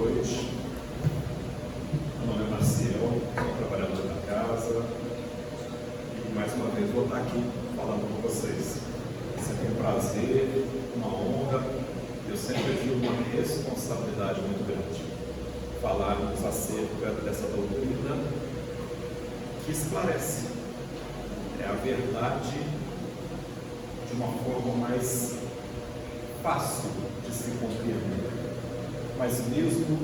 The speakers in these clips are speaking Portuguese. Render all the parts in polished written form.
noite. Meu nome é Marcial, sou trabalhador da casa e mais uma vez vou estar aqui falando com vocês. É sempre um prazer, uma honra. Eu sempre tive uma responsabilidade muito grande. Falarmos acerca dessa doutrina que esclarece. É a verdade de uma forma mais fácil de se compreender, mas mesmo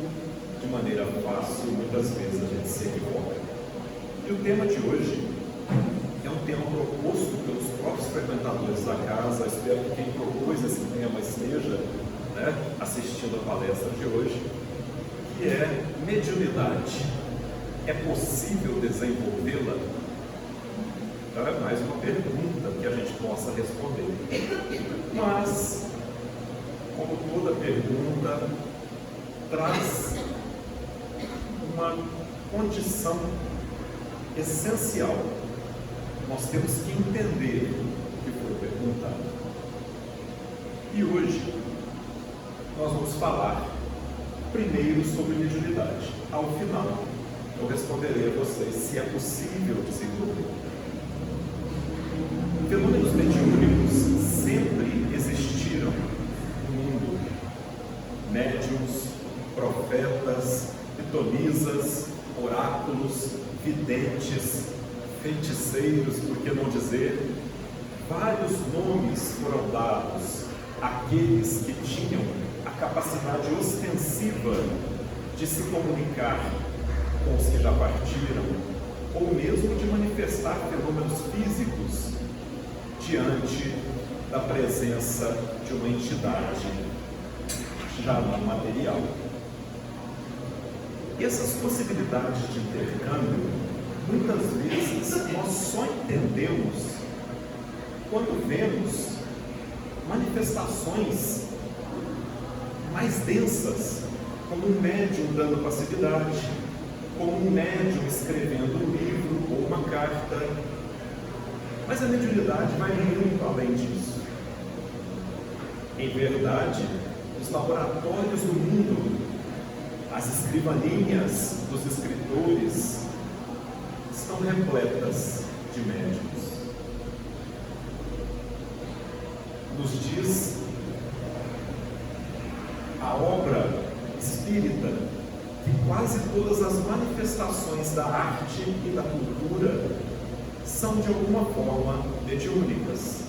de maneira fácil, muitas vezes a gente se equivoca. E o tema de hoje é um tema proposto pelos próprios frequentadores da casa. Espero que quem propôs esse tema esteja assistindo a palestra de hoje, que é mediunidade. É possível desenvolvê-la? Então é mais uma pergunta que a gente possa responder. Mas, como toda pergunta, traz uma condição essencial. Nós temos que entender o que foi perguntado. E hoje nós vamos falar primeiro sobre mediunidade. Ao final, eu responderei a vocês se é possível desenvolver. Fenômenos mediúnicos sempre existiram no mundo. Médiuns, profetas, pitonisas, oráculos, videntes, feiticeiros, por que não dizer? Vários nomes foram dados àqueles que tinham a capacidade ostensiva de se comunicar com os que já partiram, ou mesmo de manifestar fenômenos físicos diante da presença de uma entidade já não material. E essas possibilidades de intercâmbio, muitas vezes, nós só entendemos quando vemos manifestações mais densas, como um médium dando passividade, como um médium escrevendo um livro ou uma carta. Mas a mediunidade vai muito além disso. Em verdade, os laboratórios do mundo, as escrivaninhas dos escritores, estão repletas de médiuns. Nos diz a obra espírita que quase todas as manifestações da arte e da cultura são de alguma forma mediúnicas.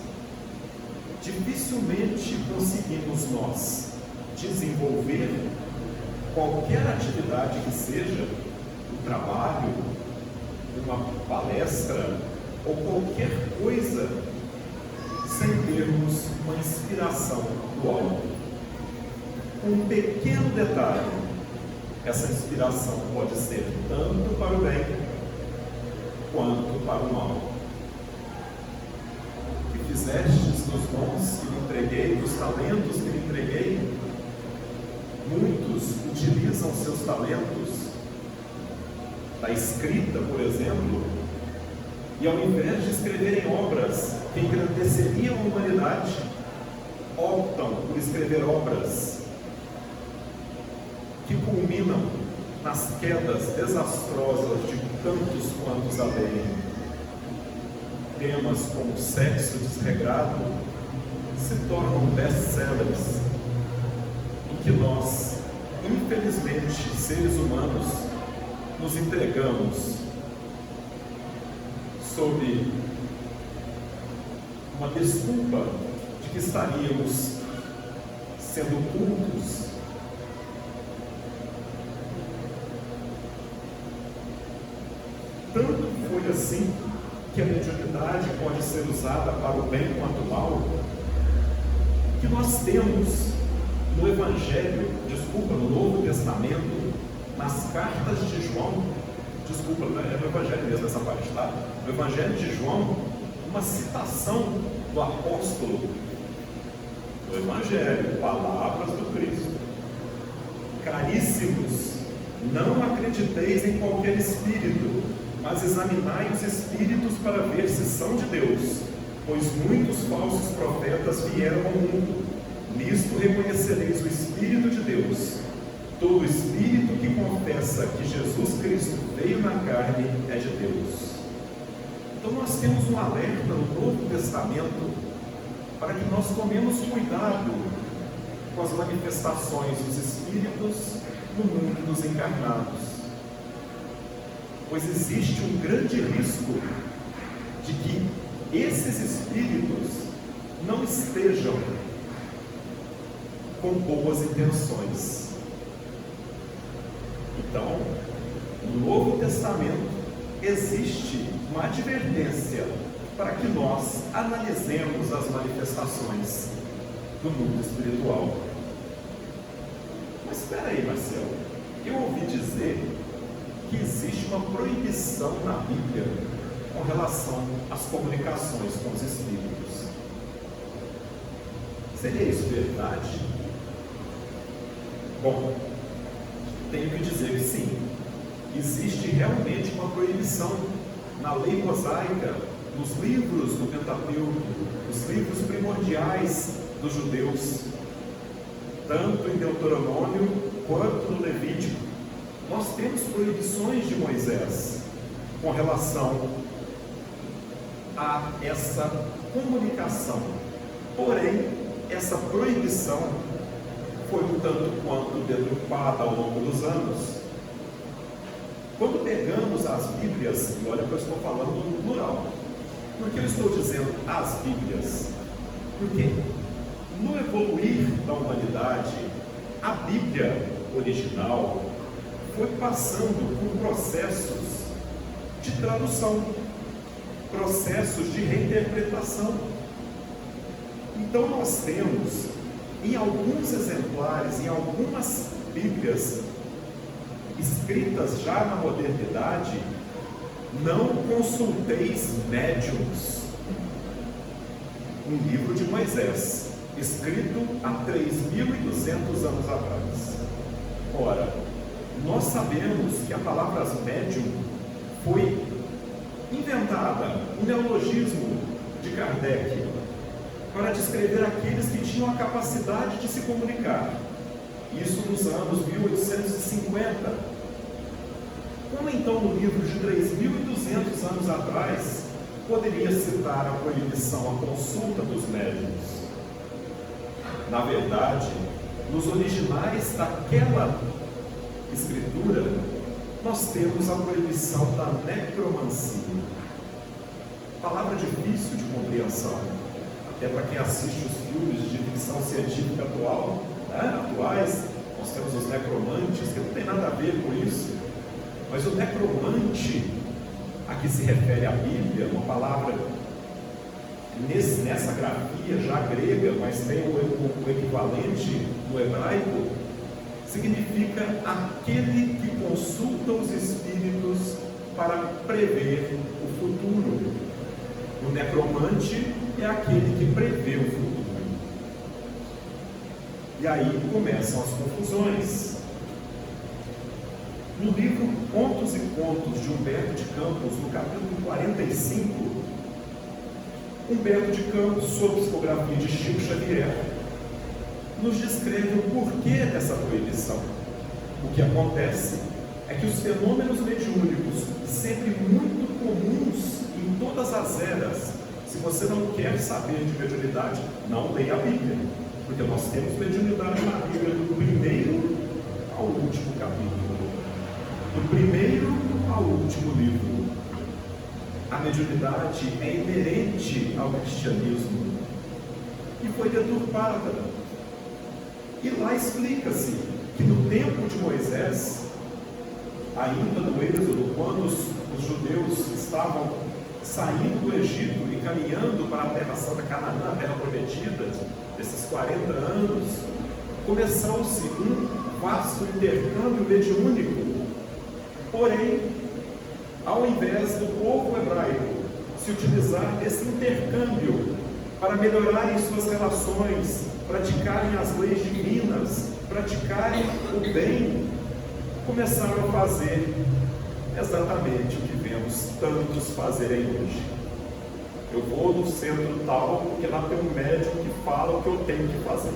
Dificilmente conseguimos nós desenvolver qualquer atividade que seja, um trabalho, uma palestra ou qualquer coisa, sem termos uma inspiração do alto. Um pequeno detalhe: essa inspiração pode ser tanto para o bem quanto para o mal. O que fizestes dos dons que lhe entreguei, dos talentos que lhe entreguei, muitos utilizam seus talentos da escrita, por exemplo, e ao invés de escreverem obras que engrandeceriam a humanidade, optam por escrever obras que culminam nas quedas desastrosas de tantos quantos a leem. Temas como sexo desregrado se tornam best-sellers, em que nós, infelizmente, seres humanos, nos entregamos sob uma desculpa de que estaríamos sendo cultos. Tanto foi assim que a mediunidade pode ser usada para o bem quanto o mal, que nós temos no no Novo Testamento, nas cartas de João, é no Evangelho mesmo essa parte, tá? No Evangelho de João, uma citação do apóstolo do Evangelho, palavras do Cristo. Caríssimos, não acrediteis em qualquer espírito, mas examinai os espíritos para ver se são de Deus, pois muitos falsos profetas vieram ao mundo. Nisto reconhecereis o Espírito de Deus. Todo espírito que confessa que Jesus Cristo veio na carne é de Deus. Então nós temos um alerta no Novo Testamento para que nós tomemos cuidado com as manifestações dos espíritos no mundo dos encarnados. Pois existe um grande risco de que esses espíritos não estejam com boas intenções. Então, no Novo Testamento existe uma advertência para que nós analisemos as manifestações do mundo espiritual. Mas espera aí, Marcelo, eu ouvi dizer que existe uma proibição na Bíblia com relação às comunicações com os espíritos. Seria isso verdade? Bom, tenho que dizer que sim, existe realmente uma proibição na lei mosaica, nos livros do Pentateuco, os livros primordiais dos judeus, tanto em Deuteronômio quanto no Levítico. Nós temos proibições de Moisés com relação a essa comunicação. Porém, essa proibição foi um tanto quanto deturpada ao longo dos anos. Quando pegamos as Bíblias, e olha que eu estou falando no plural, por que eu estou dizendo as Bíblias? Porque no evoluir da humanidade, a Bíblia original foi passando por processos de tradução, processos de reinterpretação. Então nós temos, em alguns exemplares, em algumas Bíblias escritas já na modernidade, não consulteis médiuns. Um livro de Moisés, escrito há 3.200 anos atrás. Ora, nós sabemos que a palavra médium foi inventada, um neologismo de Kardec, para descrever aqueles que tinham a capacidade de se comunicar. Isso nos anos 1850. Como então no livro de 3.200 anos atrás poderia citar a proibição à consulta dos médiuns? Na verdade, nos originais daquela escritura, nós temos a proibição da necromancia. Palavra difícil de compreensão, até para quem assiste os filmes de ficção científica atuais. Nós temos os necromantes, que não tem nada a ver com isso, mas o necromante a que se refere a Bíblia, uma palavra nessa grafia já grega, mas tem o equivalente no hebraico, significa aquele que consulta os espíritos para prever o futuro. O necromante é aquele que prevê o futuro. E aí começam as confusões. No livro Contos e Contos de Humberto de Campos, no capítulo 45, Humberto de Campos, sob psicografia de Chico Xavier, nos descreve o porquê dessa proibição. O que acontece é que os fenômenos mediúnicos, sempre muito comuns em todas as eras, se você não quer saber de mediunidade, não leia a Bíblia, porque nós temos mediunidade na Bíblia do primeiro ao último capítulo, do primeiro ao último livro. A mediunidade é inerente ao cristianismo e foi deturpada. E lá explica-se que no tempo de Moisés, ainda no Êxodo, quando os judeus estavam saindo do Egito e caminhando para a terra santa Canaã, a terra prometida, desses 40 anos, começou-se um vasto intercâmbio mediúnico. Porém, ao invés do povo hebraico se utilizar desse intercâmbio para melhorarem suas relações, praticarem as leis divinas, praticarem o bem, começaram a fazer exatamente o que vemos tantos fazerem hoje. Eu vou no centro tal, porque lá tem um médico que fala o que eu tenho que fazer.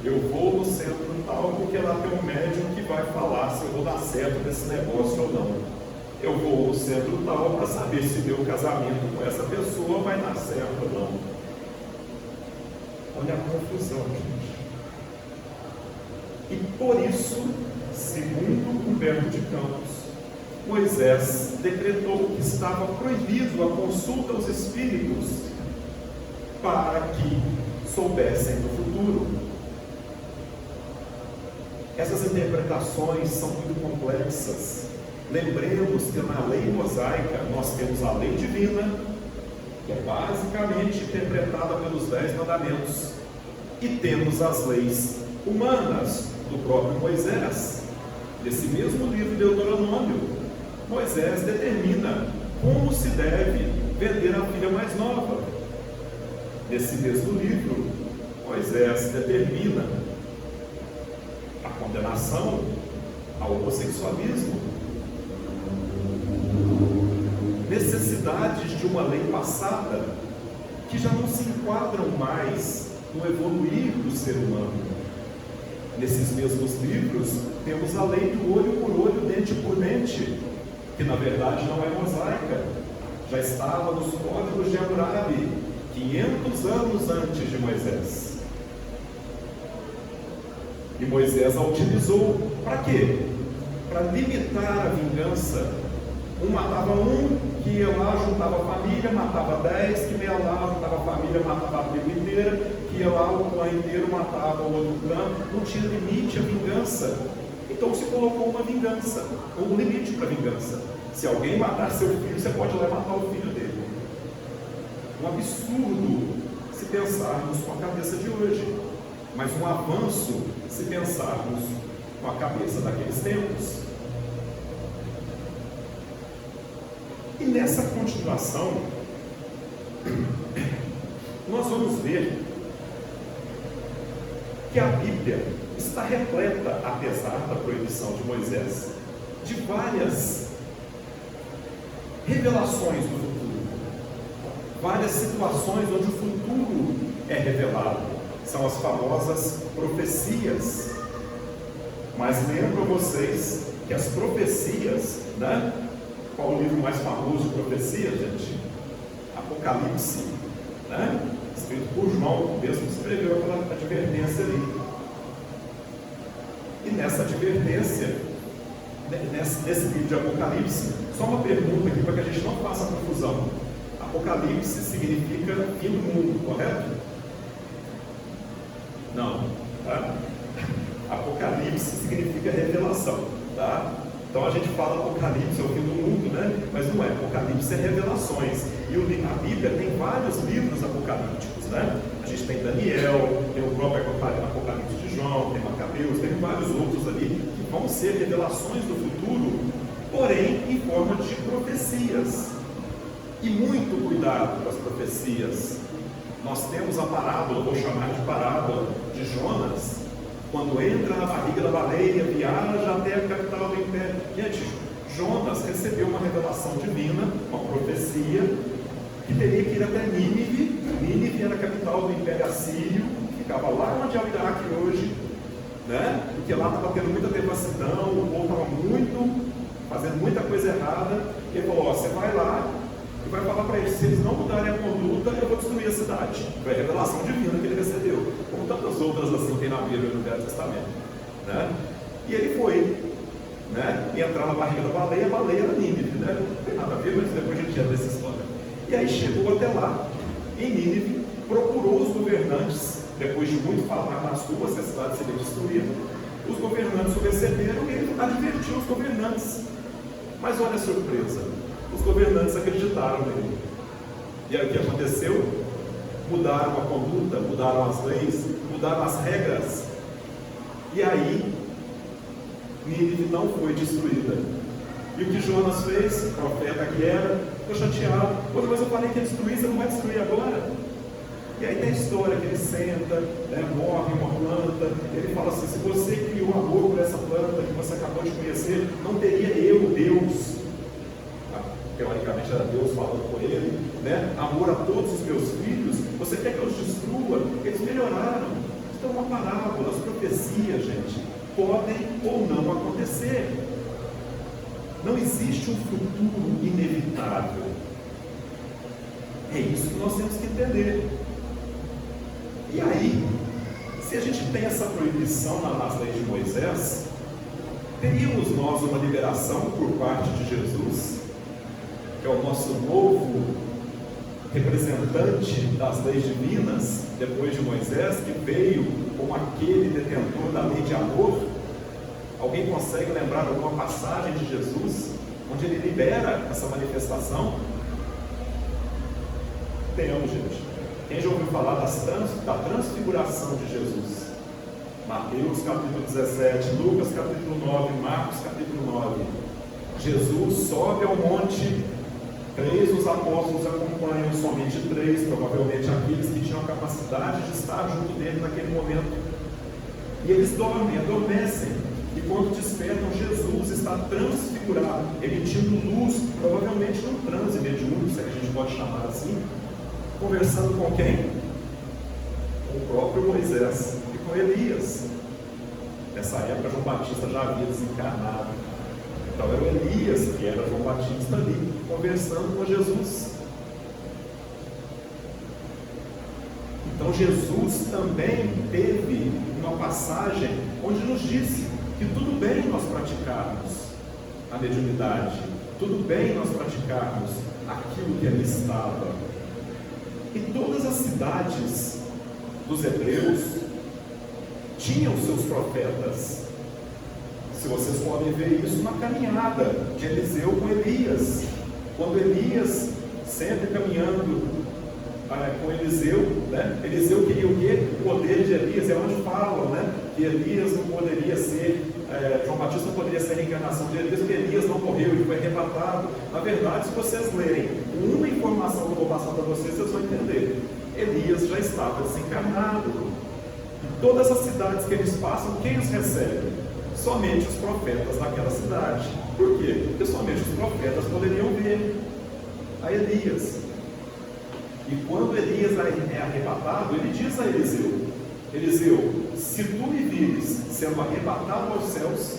Eu vou no centro tal porque lá tem um médium que vai falar se eu vou dar certo nesse negócio ou não. Eu vou no centro tal para saber se meu casamento com essa pessoa vai dar certo ou não. Olha a confusão, gente. E por isso, segundo Humberto de Campos, Moisés decretou que estava proibido a consulta aos espíritos para que soubessem do futuro. Essas interpretações são muito complexas. Lembremos que na lei mosaica nós temos a lei divina, que é basicamente interpretada pelos 10 mandamentos, e temos as leis humanas do próprio Moisés. Nesse mesmo livro de Deuteronômio, Moisés determina como se deve vender a filha mais nova. Nesse mesmo livro, Moisés determina a condenação ao homossexualismo, necessidades de uma lei passada que já não se enquadram mais no evoluir do ser humano. Nesses mesmos livros, temos a lei do olho por olho, dente por dente, que na verdade não é mosaica, já estava nos códigos de Hammurabi, 500 anos antes de Moisés. E Moisés a utilizou para quê? Para limitar a vingança. Um matava um, que ia lá, juntava a família, matava 10, que ia lá, juntava a família, matava a tribo inteira, que ia lá, o clã inteiro matava o outro clã. Não tinha limite a vingança. Então se colocou uma vingança, um limite para a vingança. Se alguém matar seu filho, você pode ir lá e matar o filho dele. Um absurdo se pensarmos com a cabeça de hoje, mas um avanço se pensarmos com a cabeça daqueles tempos. E nessa continuação, nós vamos ver que a Bíblia está repleta, apesar da proibição de Moisés, de várias revelações do futuro, várias situações onde o futuro é revelado. São as famosas profecias. Mas lembro a vocês que as profecias, né? Qual o livro mais famoso de profecia, gente? Apocalipse, né? Escrito por João, mesmo escreveu aquela advertência ali. E nessa advertência, nesse livro de Apocalipse, só uma pergunta aqui para que a gente não faça confusão. Apocalipse significa fim do mundo, correto? Não, tá? Apocalipse significa revelação, tá? Então a gente fala Apocalipse é o fim do mundo, né? Mas não é, Apocalipse é revelações. E a Bíblia tem vários livros apocalípticos, né? A gente tem Daniel, tem o próprio Apocalipse de João, tem Macabeus, tem vários outros ali que vão ser revelações do futuro, porém em forma de profecias. E muito cuidado com as profecias. Nós temos a parábola, vou chamar de parábola, de Jonas, quando entra na barriga da baleia, viaja até a capital do império. Gente, Jonas recebeu uma revelação divina, uma profecia, que teria que ir até Nínive. Nínive era a capital do império assírio, ficava lá onde é o Iraque hoje, né? Porque lá estava tendo muita devassidão, o povo estava fazendo muita coisa errada. E ele falou: ó, você vai lá e vai falar para eles, se eles não mudarem a conduta, eu vou destruir a cidade. Foi a revelação divina que ele recebeu, como tantas outras assim tem na Bíblia no Velho Testamento, né? E ele foi, né? E entrar na barriga da baleia, a baleia era Nínive, né? Não tem nada a ver, mas depois a gente entra nessa história. E aí chegou até lá, em Nínive, procurou os governantes, depois de muito falar nas ruas, a cidade seria destruída. Os governantes o receberam e ele advertiu os governantes. Mas olha a surpresa, os governantes acreditaram nele. E aí o que aconteceu? Mudaram a conduta, mudaram as leis, mudaram as regras. E aí, Nínive não foi destruída. E o que Jonas fez, profeta que era, ficou chateado. Poxa, mas eu falei que ia destruir, você não vai destruir agora? E aí tem a história que ele senta, né, morre uma planta, ele fala assim: se você criou amor por essa planta que você acabou de conhecer, não teria eu, Deus, teoricamente era Deus falando com ele, né, amor a todos os meus filhos, você quer que eu os destrua? Eles melhoraram, estão parábola. As profecias, gente, podem ou não acontecer. Não existe um futuro inevitável. É isso que nós temos que entender. E aí, se a gente tem essa proibição nas leis de Moisés, teríamos nós uma liberação por parte de Jesus, que é o nosso novo representante das leis divinas, depois de Moisés, que veio como aquele detentor da lei de amor. Alguém consegue lembrar alguma passagem de Jesus onde ele libera essa manifestação? Temos, gente. Quem já ouviu falar da transfiguração de Jesus? Mateus capítulo 17, Lucas capítulo 9, Marcos capítulo 9. Jesus sobe ao monte, 3 dos apóstolos acompanham, somente 3, provavelmente aqueles que tinham a capacidade de estar junto dele naquele momento. E eles dormem, adormecem. E quando despertam, Jesus está transfigurado, emitindo luz, provavelmente num transe mediúnico, se a gente pode chamar assim, conversando com quem? Com o próprio Moisés e com Elias. Nessa época, João Batista já havia desencarnado. Então era o Elias que era João Batista ali, conversando com Jesus. Então Jesus também teve uma passagem onde nos disse que tudo bem nós praticarmos a mediunidade, tudo bem nós praticarmos aquilo que ali estava. E todas as cidades dos hebreus tinham seus profetas. Se vocês podem ver isso na caminhada de Eliseu com Elias, quando Elias, sempre caminhando com Eliseu, né? Eliseu queria o quê? O poder de Elias. É onde falam, né? Que Elias não poderia ser, João Batista não poderia ser a reencarnação de Elias, porque Elias não morreu, ele foi arrebatado. Na verdade, se vocês lerem uma informação que eu vou passar para vocês, vocês vão entender. Elias já estava desencarnado. E todas as cidades que eles passam, quem os recebe? Somente os profetas daquela cidade. Por quê? Porque somente os profetas poderiam ver a Elias. E quando Elias é arrebatado, ele diz a Eliseu: Eliseu, se tu me vires sendo arrebatado aos céus,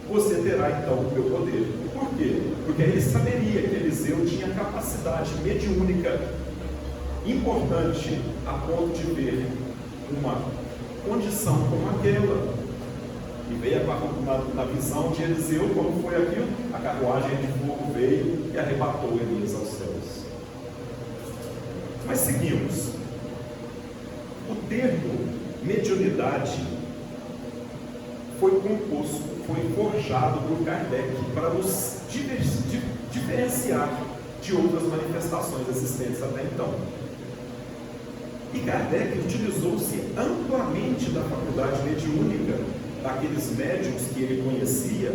você terá então o meu poder. Por quê? Porque ele saberia que Eliseu tinha capacidade mediúnica importante a ponto de ver uma condição como aquela. E veio na visão de Eliseu, como foi aquilo? A carruagem de fogo veio e arrebatou Elias aos céus. Mas seguimos. O termo mediunidade foi composto, foi forjado por Kardec para nos diferenciar de outras manifestações existentes até então. E Kardec utilizou-se amplamente da faculdade mediúnica, daqueles médiuns que ele conhecia,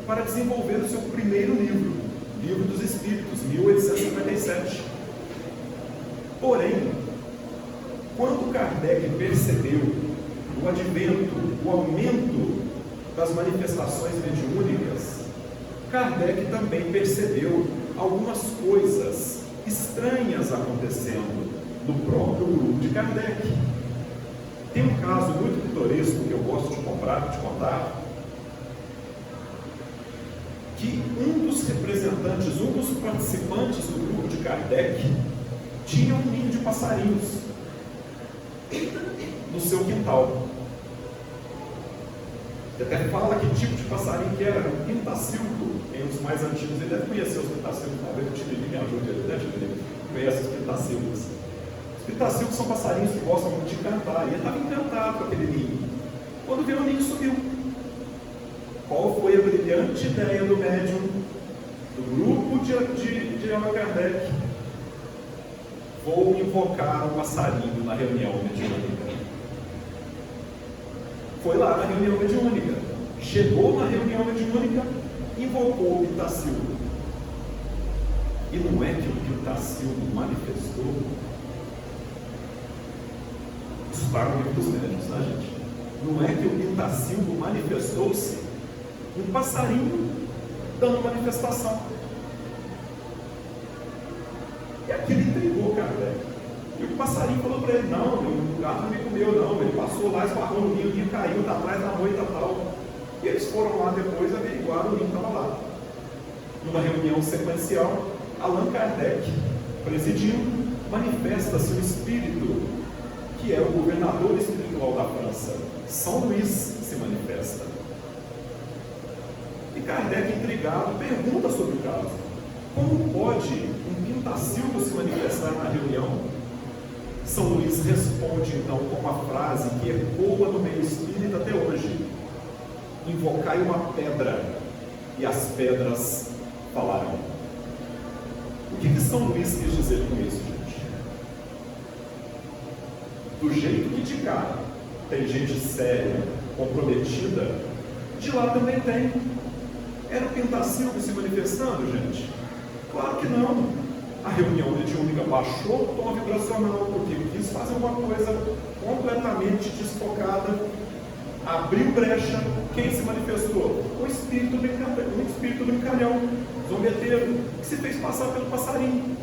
para desenvolver o seu primeiro livro, Livro dos Espíritos, 1857. Porém, quando Kardec percebeu o advento, o aumento das manifestações mediúnicas, Kardec também percebeu algumas coisas estranhas acontecendo no próprio grupo de Kardec. Tem um caso muito pitoresco que eu gosto de contar, que um dos representantes, um dos participantes do grupo de Kardec tinha um ninho de passarinhos no seu quintal. Ele até fala que tipo de passarinho que era, um pintacilgo. Quem os mais antigos, ele deve conhecer os pintacilgos, talvez o Tibirinho me ajude, ele deve conhecer os pintacilgos. Os pintacilgos são passarinhos que gostam muito de cantar, e ele estava encantado com aquele ninho. Quando viu, o ninho sumiu. Qual foi a brilhante ideia do médium, do grupo de Allan Kardec? Vou invocar um passarinho na reunião mediúnica. Foi lá na reunião mediúnica. Chegou na reunião mediúnica, invocou o pintacilgo. E não é que o pintacilgo manifestou. Isso está no livro dos médiuns, tá, gente? Não é que o pintacilgo manifestou-se um passarinho dando manifestação. E aquilo intrigou Kardec. E o passarinho falou para ele: não, o gato não me comeu, não. Ele passou lá, esbarrou no ninho, o ninho caiu, está atrás da moita e tal. E eles foram lá depois averiguar, o ninho estava lá. Numa reunião sequencial, Allan Kardec, presidindo, manifesta-se o espírito, que é o governador espiritual da França. São Luís se manifesta. E Kardec, intrigado, pergunta sobre o caso. Como pode um pintacilgo se manifestar na reunião? São Luís responde então com uma frase que ecoa no meio espírita até hoje: invocai uma pedra e as pedras falarão. O que São Luís quis dizer com isso, gente? Do jeito que de cá tem gente séria, comprometida, de lá também tem. Era o pintacilgo se manifestando, gente? Claro que não. A reunião mediúnica baixou o tom vibracional, porque quis fazer uma coisa completamente desfocada, abriu brecha. Quem se manifestou? O espírito brincalhão, zombeteiro, que se fez passar pelo passarinho.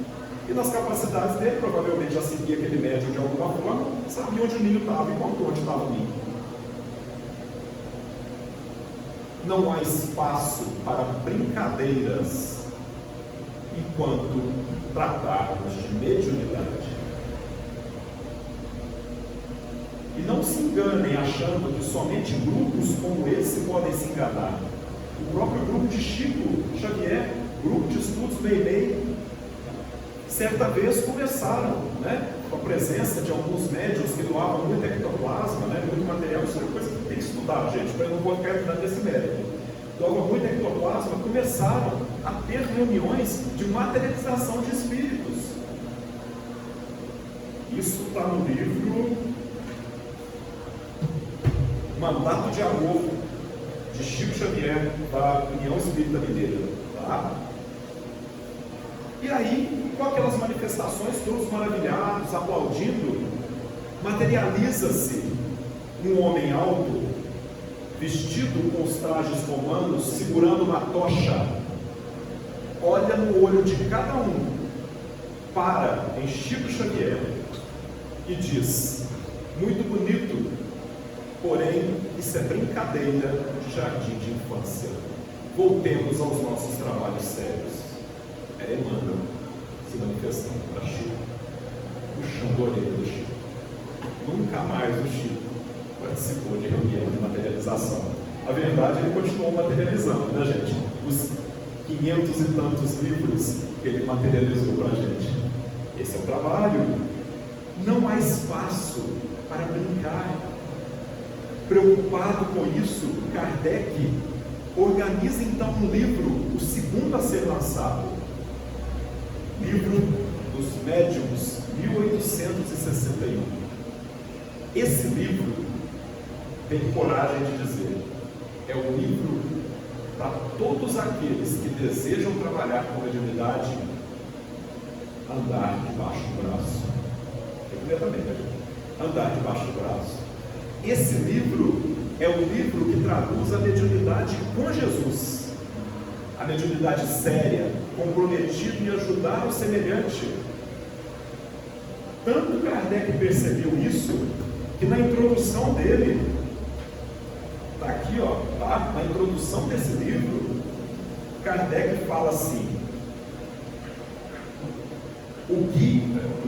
E nas capacidades dele, provavelmente já seguia aquele médium de alguma forma, sabia onde o ninho estava e onde estava o ninho. Não há espaço para brincadeiras enquanto tratarmos de mediunidade. E não se enganem achando que somente grupos como esse podem se enganar. O próprio grupo de Chico Xavier, grupo de estudos Meimei, certa vez começaram, com a presença de alguns médiuns que doavam muito ectoplasma, muito material. Isso é uma coisa que tem que estudar, gente, para eu não vou ficar entrando nesse mérito. Doavam muito ectoplasma, começaram a ter reuniões de materialização de espíritos. Isso está no livro Mandato de Amor, de Chico Xavier, da União Espírita Mineira. Tá? E aí, com aquelas manifestações, todos maravilhados, aplaudindo, materializa-se um homem alto, vestido com os trajes romanos, segurando uma tocha, olha no olho de cada um, para em Chico Xavier e diz: muito bonito, porém isso é brincadeira de jardim de infância. Voltemos aos nossos trabalhos sérios. Era Emmanuel se manifestando para Chico, puxando a orelha do Chico. Nunca mais o Chico participou de reunião de materialização. A verdade, ele continuou materializando, né, gente? Os 500 e tantos livros que ele materializou para a gente. Esse é o trabalho. Não há espaço para brincar. Preocupado com isso, Kardec organiza então um livro, o segundo a ser lançado. Livro dos Médiuns, 1861. Esse livro, tem coragem de dizer, é um livro para todos aqueles que desejam trabalhar com mediunidade, andar debaixo do braço. Completamente, andar debaixo do braço. Esse livro é o livro que traduz a mediunidade com Jesus. A mediunidade séria, comprometida em ajudar o semelhante. Tanto Kardec percebeu isso, que na introdução dele, está aqui, tá? Na introdução desse livro, Kardec fala assim: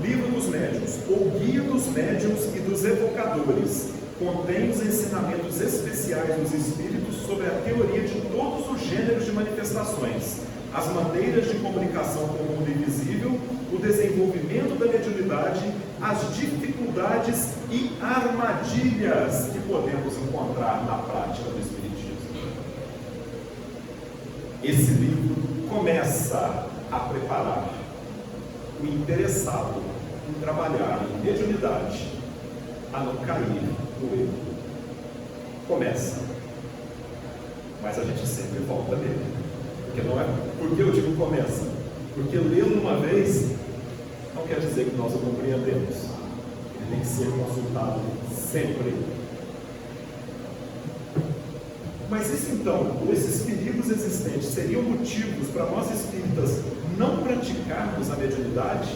Livro dos Médiuns, o Guia dos Médiuns e dos Evocadores, contém os ensinamentos especiais dos espíritos sobre a teoria de todos os gêneros de manifestações, as maneiras de comunicação com o mundo invisível, o desenvolvimento da mediunidade, as dificuldades e armadilhas que podemos encontrar na prática do espiritismo. Esse livro começa a preparar o interessado em trabalhar em mediunidade a não cair no erro. Começa, mas a gente sempre volta nele. Porque não é, porque eu digo começa, porque lê-lo uma vez não quer dizer que nós o compreendemos. Ele tem que ser consultado sempre. Mas isso então, esses perigos existentes seriam motivos para nós espíritas não praticarmos a mediunidade?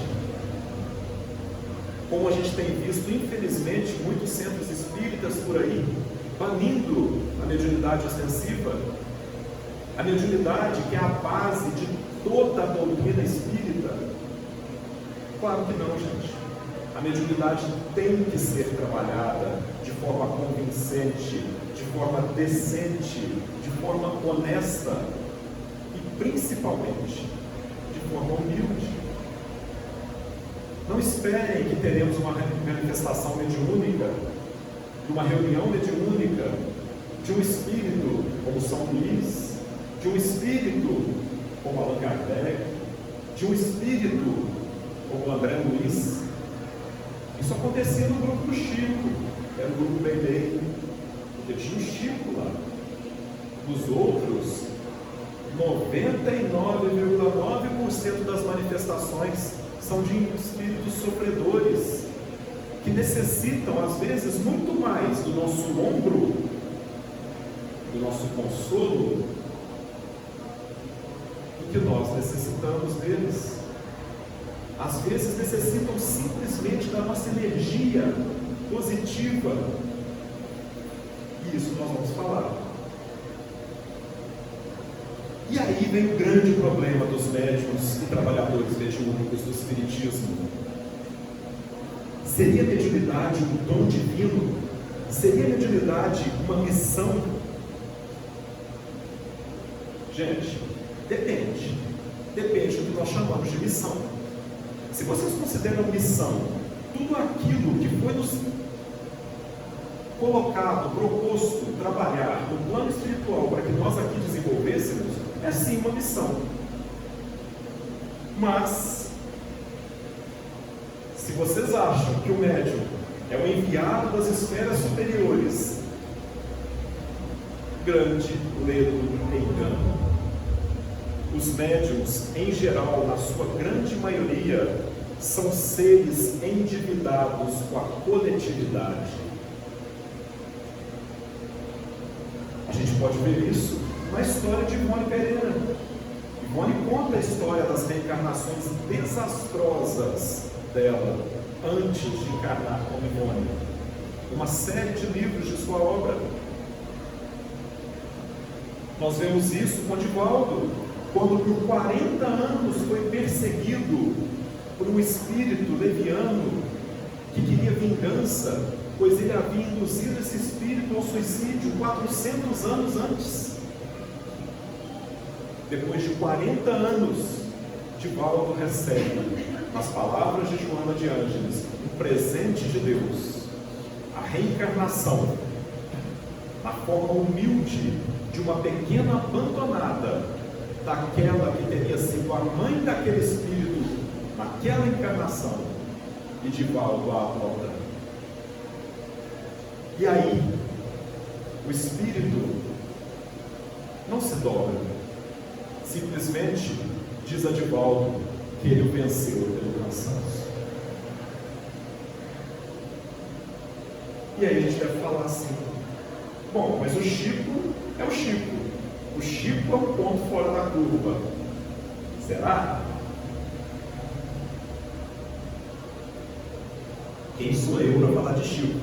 como a gente tem visto, infelizmente, muitos centros espíritas por aí, banindo a mediunidade ostensiva, a mediunidade que é a base de toda a doutrina espírita. Claro que não, gente. A mediunidade tem que ser trabalhada de forma convincente, de forma decente, de forma honesta e principalmente de forma humilde. Não esperem que teremos uma manifestação mediúnica, de uma reunião mediúnica, de um espírito como São Luís, de um espírito como Allan Kardec, de um espírito como André Luiz. Isso acontecia no grupo do Chico, que era o grupo Mayday, porque tinha o Chico lá. Dos outros, 99,9% das manifestações são de espíritos sofredores, que necessitam, às vezes, muito mais do nosso ombro, do nosso consolo, do que nós necessitamos deles. Às vezes necessitam simplesmente da nossa energia positiva. E isso nós vamos falar. E aí vem o grande problema dos médiuns e trabalhadores mediúnicos do Espiritismo. Seria a mediunidade um dom divino? Seria a mediunidade uma missão? Gente, depende. Depende do que nós chamamos de missão. Se vocês consideram missão tudo aquilo que foi nos colocado, proposto, trabalhar no plano espiritual para que nós aqui desenvolvêssemos, é sim uma missão. Mas, se vocês acham que o médium é o enviado das esferas superiores, grande ledo e engano. Os médiuns, em geral, na sua grande maioria, são seres endividados com a coletividade. A gente pode ver isso na história de Ivone Pereira. Ivone conta a história das reencarnações desastrosas dela antes de encarnar como Ivone. Uma série de livros de sua obra. Nós vemos isso com Divaldo, quando por 40 anos foi perseguido por um espírito leviano que queria vingança, pois ele havia induzido esse espírito ao suicídio 400 anos antes. Depois de 40 anos, Divaldo recebe, nas palavras de Joana de Ângeles, um presente de Deus, a reencarnação, na forma humilde de uma pequena abandonada, daquela que teria sido a mãe daquele espírito naquela encarnação, e Divaldo a adota. E aí, o espírito não se dobra, simplesmente diz a Divaldo que ele o venceu pelo cansaço. E aí a gente deve falar assim: bom, mas o Chico é o Chico. O Chico é um ponto fora da curva. Será? Quem sou eu para falar de Chico?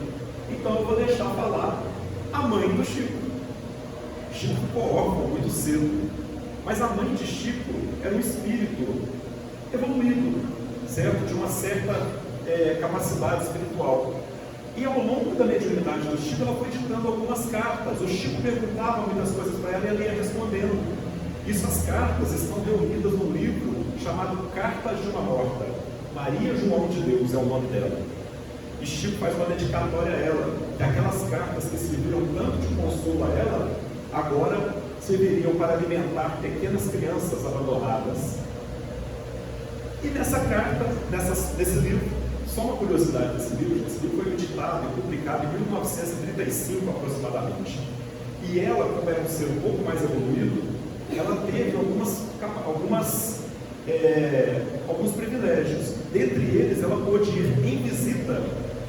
Então eu vou deixar falar a mãe do Chico. Chico ficou órfão muito cedo, mas a mãe de Chico era um espírito evoluído, certo? De uma certa capacidade espiritual. E ao longo da mediunidade do Chico, ela foi ditando algumas cartas. O Chico perguntava muitas coisas para ela e ela ia respondendo. Essas cartas estão reunidas num livro chamado Cartas de uma Morta. Maria João de Deus é o nome dela. E Chico faz uma dedicatória a ela, que aquelas cartas que serviram tanto de consolo a ela, agora serviriam para alimentar pequenas crianças abandonadas. E nessa carta, nesse livro, só uma curiosidade desse livro: esse livro foi editado e publicado em 1935 aproximadamente. E ela, como era um ser um pouco mais evoluído, ela teve alguns privilégios. Dentre eles, ela pôde ir em visita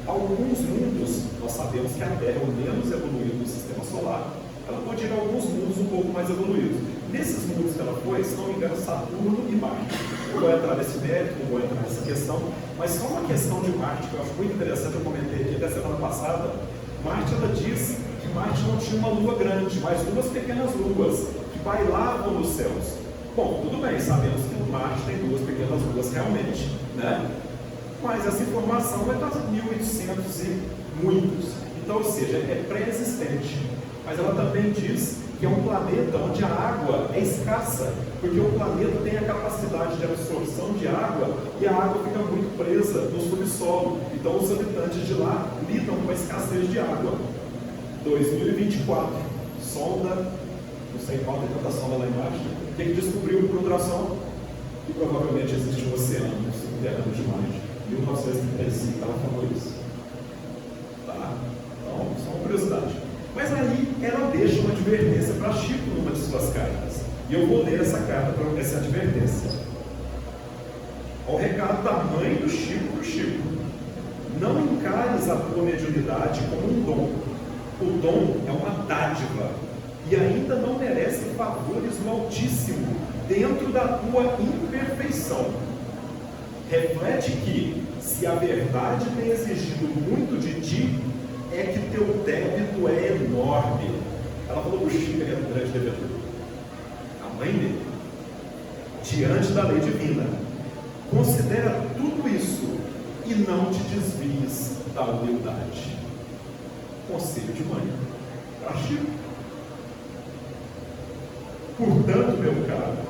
a alguns mundos. Nós sabemos que a Terra é o menos evoluído do sistema solar. Ela pôde ir a alguns mundos um pouco mais evoluídos. Nesses mundos que ela foi, se não me engano, Saturno e Marte. não vou entrar nesse mérito, não vou entrar nessa questão, mas só uma questão de Marte, que eu acho muito interessante, eu comentei aqui da semana passada. Marte, ela diz que Marte não tinha uma lua grande, mas duas pequenas luas, que bailavam nos céus. Bom, tudo bem, sabemos que Marte tem duas pequenas luas realmente, né? Mas essa informação é das 1800 e muitos. Então, ou seja, é pré-existente. Mas ela também diz que é um planeta onde a água é escassa, porque o planeta tem a capacidade de absorção de água e a água fica muito presa no subsolo. Então, os habitantes de lá lidam com a escassez de água. 2024, sonda, não sei qual tem tanta sonda lá embaixo, que descobriu por ultrassom que provavelmente existe um oceano subterrâneo de Marte. 1935, ela falou isso. Tá? Então, só uma curiosidade. Mas aí ela deixa uma advertência para Chico numa de suas cartas. E eu vou ler essa carta para ver essa advertência. Ao recado da mãe do Chico para o Chico: não encares a tua mediunidade como um dom. O dom é uma dádiva e ainda não merece favores do Altíssimo dentro da tua imperfeição. Reflete que, se a verdade tem exigido muito de ti, é que teu débito é enorme. Ela falou para o Chico, ele era um grande devedor. A mãe dele, diante da lei divina, considera tudo isso e não te desvies da humildade. Conselho de mãe para Chico. Portanto,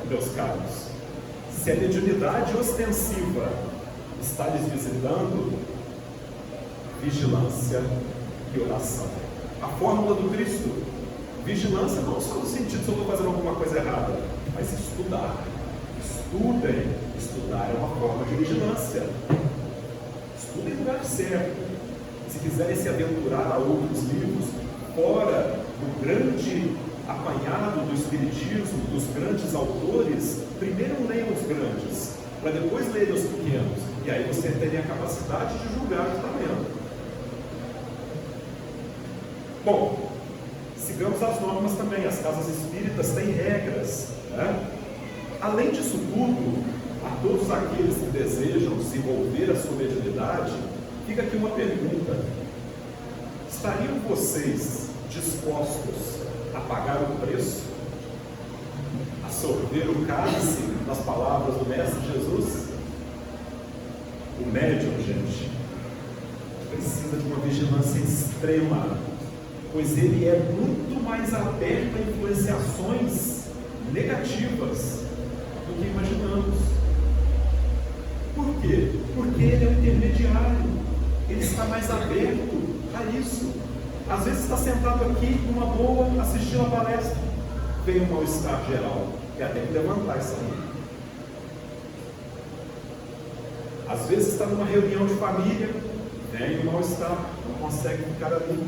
meus caros, se a mediunidade ostensiva está lhes visitando, vigilância e oração. A fórmula do Cristo: vigilância não só no sentido se eu estou fazendo alguma coisa errada, mas estudar. Estudem. Estudar é uma forma de vigilância. Estudem no lugar certo. Se quiserem se aventurar a outros livros, fora do grande apanhado do Espiritismo, dos grandes autores, primeiro leiam os grandes, para depois lerem os pequenos, e aí você teria a capacidade de julgar o que está lendo. Bom, sigamos as normas também. As casas espíritas têm regras, né? Além disso tudo, a todos aqueles que desejam desenvolver a sua mediunidade, fica aqui uma pergunta: estariam vocês dispostos a pagar o preço, a sorver o cálice nas palavras do Mestre Jesus? O médium, gente, precisa de uma vigilância extrema, pois ele é muito mais aberto a influenciações negativas do que imaginamos. Por quê? Porque ele é um intermediário, ele está mais aberto a isso. Às vezes está sentado aqui numa boa, assistindo a palestra, vem um mal-estar geral, e até que levantar isso aí. Às vezes está numa reunião de família, vem um mal-estar, não consegue ficar ali.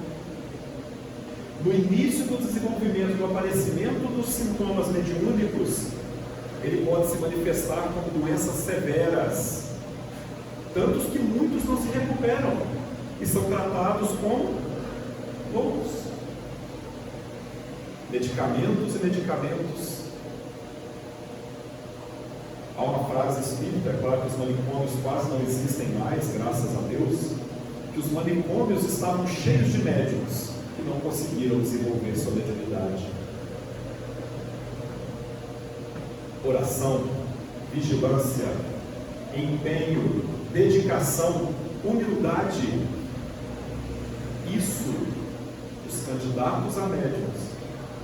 No início do desenvolvimento, do aparecimento dos sintomas mediúnicos, ele pode se manifestar como doenças severas, tantos que muitos não se recuperam e são tratados como loucos. Medicamentos e medicamentos. Há uma frase espírita, é claro que os manicômios quase não existem mais, graças a Deus, que os manicômios estavam cheios de médicos que não conseguiram desenvolver sua mediunidade. Oração, vigilância, empenho, dedicação, humildade. Isso os candidatos a médiuns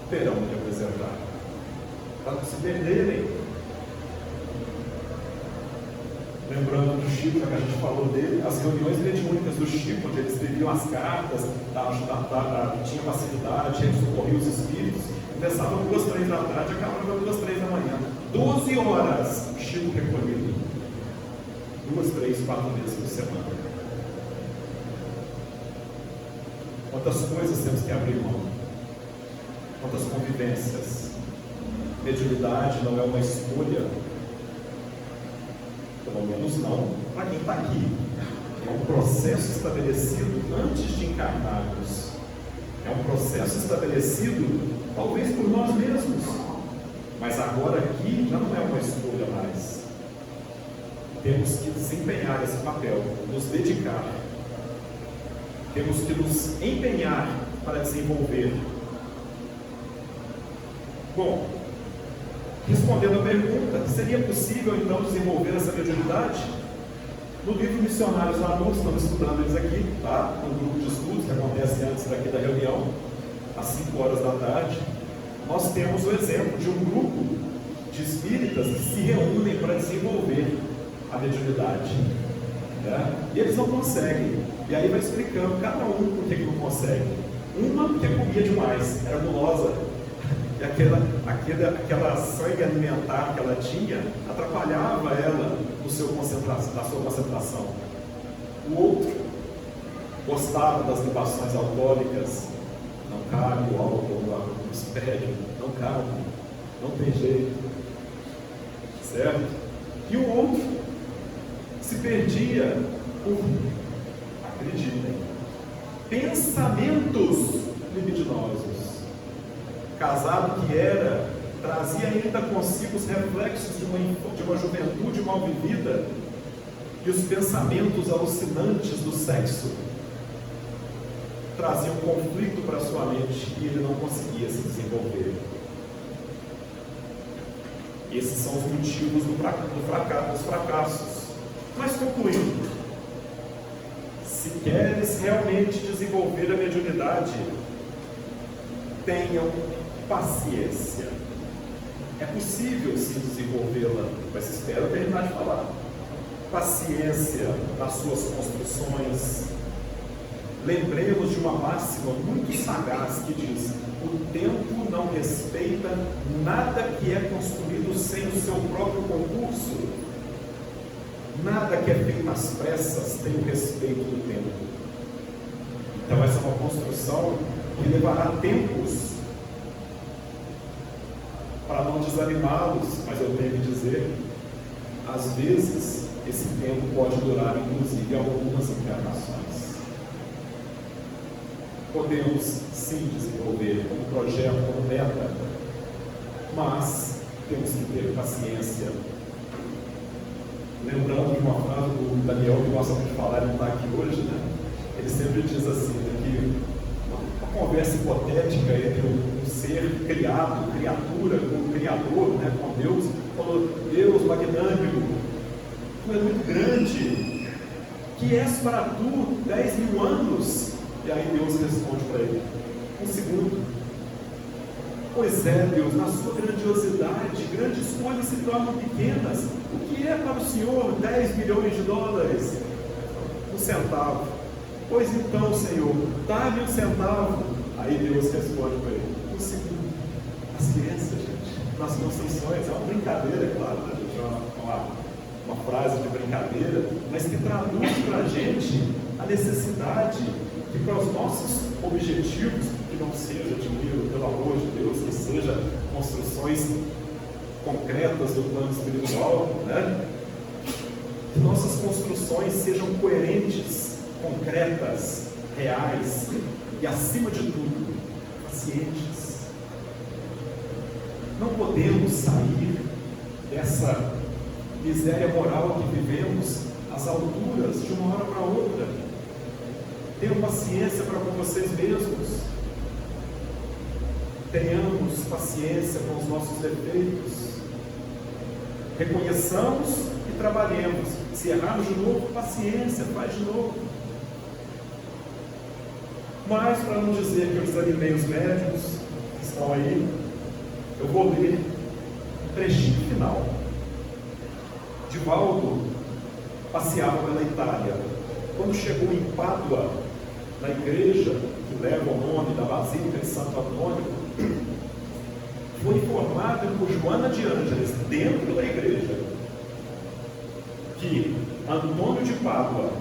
terão que apresentar, para não se perderem. Lembrando do Chico, que a gente falou dele, as reuniões mediúnicas do Chico, onde ele escrevia as cartas, tinha facilidade, tinha que socorrer os espíritos, começava 2, 3 da tarde, acabava 2, 3 da manhã. 12 horas, Chico recolhido. 2, 3, 4 vezes por semana. Quantas coisas temos que abrir mão? Quantas convivências? Mediunidade não é uma escolha, pelo menos não para quem está aqui. É um processo estabelecido antes de encarnarmos. É um processo estabelecido talvez por nós mesmos, mas agora aqui já não é uma escolha mais. temos que desempenhar esse papel, nos dedicar. Temos que nos empenhar para desenvolver. Bom, respondendo à pergunta, seria possível então desenvolver essa mediunidade? No livro Missionários na Luz, estamos estudando eles aqui, tá? Um grupo de estudos que acontece antes daqui da reunião, às 5 horas da tarde. Nós temos o exemplo de um grupo de espíritas que se reúnem para desenvolver a mediunidade, né? E eles não conseguem. E aí vai explicando cada um por que não consegue. Uma porque comia demais, era gulosa, e aquela sangue alimentar que ela tinha atrapalhava ela na sua concentração. O outro gostava das libações alcoólicas. Não cabe o álcool no espelho, não cabe, não tem jeito, certo? E o outro se perdia por, acreditem, pensamentos libidinosos. Casado que era, trazia ainda consigo os reflexos de uma juventude mal vivida e os pensamentos alucinantes do sexo traziam conflito para sua mente e ele não conseguia se desenvolver. Esses são os motivos dos fracassos. Mas concluindo, se queres realmente desenvolver a mediunidade, tenham paciência. É possível sim desenvolvê-la, mas espero terminar de falar. Paciência nas suas construções. Lembremos de uma máxima muito sagaz que diz: o tempo não respeita nada que é construído sem o seu próprio concurso. Nada que é feito às pressas tem o respeito do tempo. Então essa é uma construção que levará tempos. Para não desanimá-los, mas eu tenho que dizer, às vezes esse tempo pode durar inclusive algumas encarnações. Podemos sim desenvolver como projeto, como meta, mas temos que ter paciência. Lembrando de uma frase do Daniel, que gosta de falar, ele não está aqui hoje, né? Ele sempre diz assim, que uma conversa hipotética entre um ser criado, criatura, com o Criador, né, com Deus, falou: Deus magnânimo, tu és muito grande, que és para tu 10.000 anos? E aí Deus responde para ele: 1 segundo. Pois é, Deus, na sua grandiosidade, grandes coisas se tornam pequenas. O que é para o Senhor 10 milhões de dólares? 1 centavo. Pois então, Senhor, dá-me 1 centavo. Aí Deus responde para ele: 1 segundo. Paciência, gente. Nas construções, é uma brincadeira, é claro, né, gente? É uma frase de brincadeira, mas que traduz para a gente a necessidade que, para os nossos objetivos, que não seja dinheiro, pelo amor de Deus, que seja construções concretas do plano espiritual, né? Que nossas construções sejam coerentes, concretas, reais e, acima de tudo, pacientes. Não podemos sair dessa miséria moral que vivemos às alturas de uma hora para outra. Tenham paciência para com vocês mesmos. Tenhamos paciência com os nossos defeitos. Reconheçamos e trabalhemos. Se errarmos de novo, paciência, faz de novo. Mas, para não dizer que eu desanimei os médiuns que estão aí, eu vou ler um trechinho final. Divaldo passeava pela Itália. Quando chegou em Pádua, na igreja que leva o nome da Basílica de Santo Antônio, foi informado por Joana de Ângeles, dentro da igreja, que Antônio de Pádua,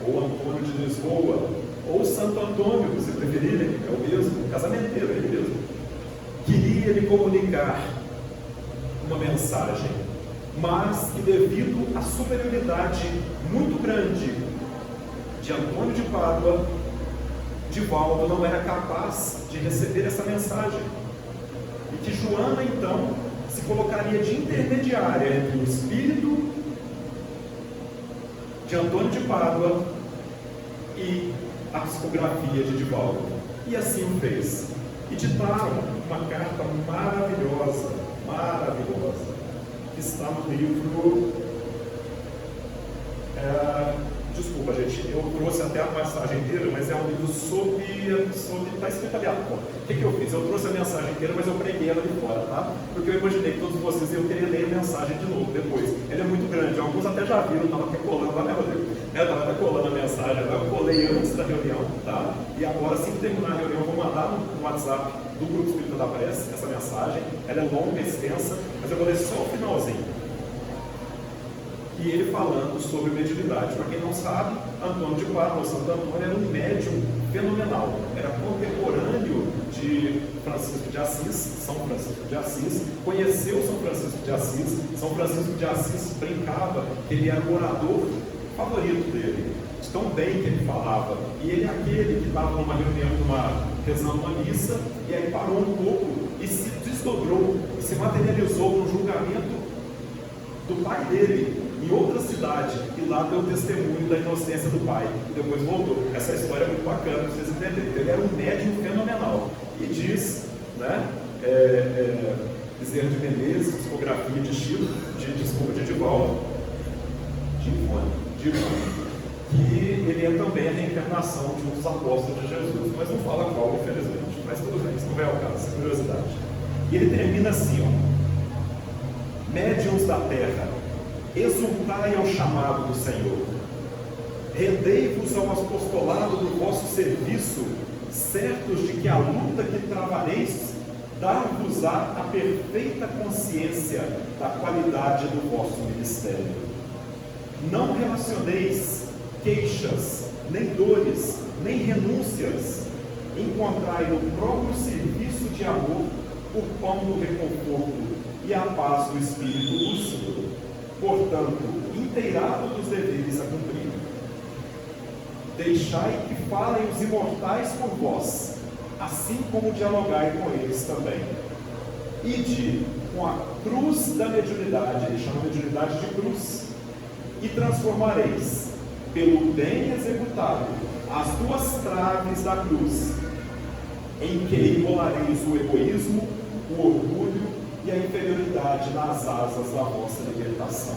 ou Antônio de Lisboa, ou Santo Antônio, se preferirem, é o mesmo, casamenteiro, é ele mesmo, queria lhe comunicar uma mensagem, mas que, devido à superioridade muito grande de Antônio de Pádua, Divaldo não era capaz de receber essa mensagem, e que Joana então se colocaria de intermediária entre o espírito de Antônio de Pádua e a psicografia de Divaldo. E assim o fez. E ditaram uma carta maravilhosa, maravilhosa, que está no livro. Desculpa, gente, eu trouxe até a passagem inteira, mas é um livro sobre está escrito ali. O que eu fiz? Eu trouxe a mensagem inteira, mas eu preguei ela de fora, tá? Porque eu imaginei que todos vocês iam querer ler a mensagem de novo depois. Ela é muito grande, alguns até já viram, estava até colando lá, né, Rodrigo? Estava até colando a mensagem, eu colei antes da reunião, tá? E agora, assim que terminar a reunião, eu vou mandar no WhatsApp do Grupo Espírita da Prece essa mensagem. Ela é longa, extensa, mas eu vou ler só o finalzinho. E ele falando sobre mediunidade. Para quem não sabe, Antônio de Pádua, Santo Antônio, era um médium fenomenal. Era contemporâneo de Francisco de Assis, São Francisco de Assis. Conheceu São Francisco de Assis. São Francisco de Assis brincava que ele era o orador favorito dele, de tão bem que ele falava. E ele é aquele que estava numa reunião, rezando uma missa, e aí parou um pouco e se desdobrou, e se materializou no julgamento do pai dele, em outra cidade, e lá deu testemunho da inocência do pai, e depois voltou. Essa história é muito bacana para vocês entenderem. Ele era um médium fenomenal, e diz, né, Bezerra de Menezes, psicografia de Chico, de Divaldo, que ele é também a reencarnação de um dos apóstolos de Jesus, mas não fala qual, infelizmente, mas tudo bem, isso não é o caso, é curiosidade. E ele termina assim, ó: médiuns da terra, exultai ao chamado do Senhor, rendei-vos ao apostolado do vosso serviço, certos de que a luta que travareis dar-vos-á a perfeita consciência da qualidade do vosso ministério. Não relacioneis queixas, nem dores, nem renúncias, encontrai no próprio serviço de amor o pão do reconforto e a paz do espírito lúcido, portanto, inteirado dos deveres a cumprir. Deixai que falem os imortais por vós, assim como dialogai com eles também. Ide com a cruz da mediunidade, ele chama a mediunidade de cruz, e transformareis, pelo bem executado, as duas traves da cruz, em que enrolareis o egoísmo, o orgulho e a inferioridade nas asas da vossa libertação.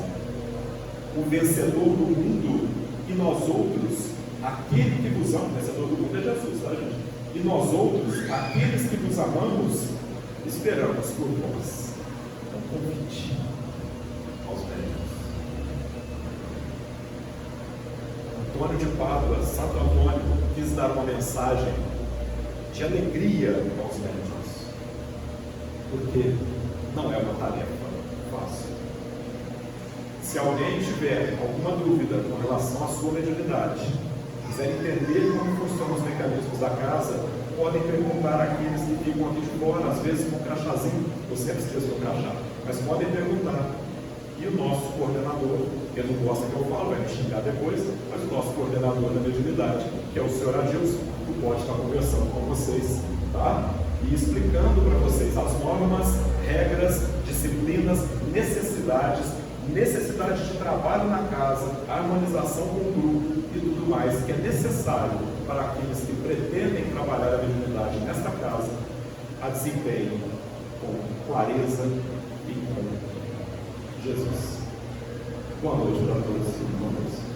O vencedor do mundo e nós outros, aquele que vos ama, o vencedor do mundo é Jesus, tá, gente? E nós outros, aqueles que vos amamos, esperamos por vós. Então, convite aos médiuns. Antônio de Pádua, Santo Antônio, quis dar uma mensagem de alegria aos médiuns, porque não é uma tarefa fácil. Se alguém tiver alguma dúvida com relação à sua mediunidade, quiser entender como funcionam os mecanismos da casa, podem perguntar àqueles que ficam aqui de fora, às vezes com um crachazinho, eu sempre esqueço do crachá, mas podem perguntar. E o nosso coordenador, ele não gosta que eu falo, vai me xingar depois, mas o nosso coordenador da mediunidade, que é o senhor Adilson, que pode estar conversando com vocês, tá? E explicando para vocês as normas, regras, disciplinas, necessidade de trabalho na casa, harmonização com o grupo e tudo mais que é necessário para aqueles que pretendem trabalhar a mediunidade nesta casa, a desempenho com clareza e com Jesus. Boa noite para todos e boa noite.